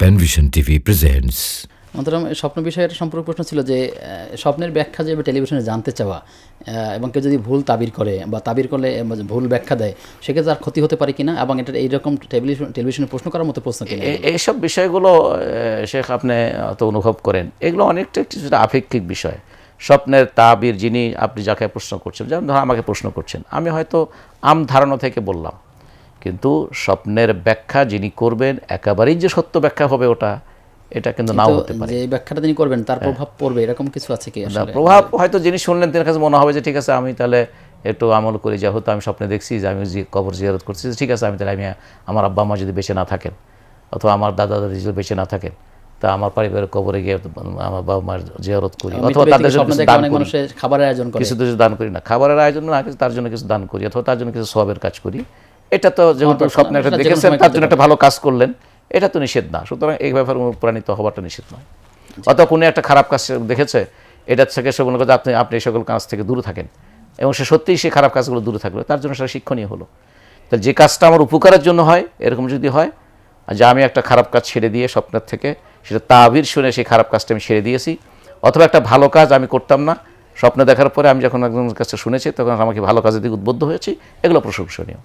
Panvision TV presents. অন্তরম স্বপ্ন বিষয়ের সম্পর্ক প্রশ্ন ছিল যে স্বপ্নের ব্যাখ্যা যে টেলিভিশনে জানতে চাওয়া এবং কেউ যদি ভুল তাবির করে বা তাবির করলে ভুল ব্যাখ্যা দেয় সেক্ষেত্রে তার ক্ষতি হতে পারে কিনা এবং এটা এইরকম টেলিভিশনে প্রশ্ন করার মতো প্রশ্ন কিনা এইসব বিষয়গুলো শেখ আপনি তো অনুভব করেন এগুলো অনেকটা কিছুটা আপেক্ষিক বিষয়। স্বপ্নের তাবির যিনি আপনি যাকে প্রশ্ন করছেন, যেমন ধরুন আমাকে প্রশ্ন করছেন, আমি হয়তো ধারণা থেকে বললাম, কিন্তু স্বপ্নের ব্যাখ্যা যিনি করবেন একেবারেই যে সত্য ব্যাখ্যা হবে এটা কিন্তু নাও হতে পারে। যে ব্যাখ্যাটা তিনি করবেন তার প্রভাব পড়বে এরকম কিছু আছে কি? আসলে প্রভাব হয়তো যিনি শুনলেন তার কাছে মনে হবে যে ঠিক আছে আমি তাহলে একটু আমল করি, যেহেতু আমি স্বপ্নে দেখছি যে আমি যে কবর জিয়ারত করছি, ঠিক আছে আমি তাহলে আমার আব্বা আম্মা যদি বেঁচে না থাকেন অথবা আমার দাদা দাদি যদি বেঁচে না থাকেন তা আমার পরিবারের কবরে গিয়ে আমার বাবা মার জিয়ারত করি, অথবা তাদের জন্য খাবারের আয়োজন করি, কিছু দান করি, না খাবারের আয়োজন না তার জন্য কিছু দান করি, অথবা তার জন্য কিছু সওয়াবের কাজ করি। এটা তো যেহেতু স্বপ্নে একটা দেখেছেন তার জন্য একটা ভালো কাজ করলেন, এটা তো নিষেধ না। সুতরাং এই ব্যাপারে অনুপ্রাণিত হওয়াটা নিষেধ নয়। অথবা কোনো একটা খারাপ কাজ দেখেছে, এটা থেকে সে মনে করে আপনি এই সকল কাজ থেকে দূরে থাকেন এবং সে সত্যিই সে খারাপ কাজগুলো দূরে থাকলো, তার জন্য সেটা শিক্ষণীয় হলো। তাহলে যে কাজটা আমার উপকারের জন্য হয় এরকম যদি হয় যে আমি একটা খারাপ কাজ ছেড়ে দিয়ে স্বপ্নের থেকে সেটা তাবির শুনে সেই খারাপ কাজটা আমি ছেড়ে দিয়েছি, অথবা একটা ভালো কাজ আমি করতাম না, স্বপ্নে দেখার পরে আমি যখন একজনের কাছে শুনেছি তখন আমাকে ভালো কাজের দিকে উদ্বুদ্ধ হয়েছি, এগুলো প্রশংসনীয়।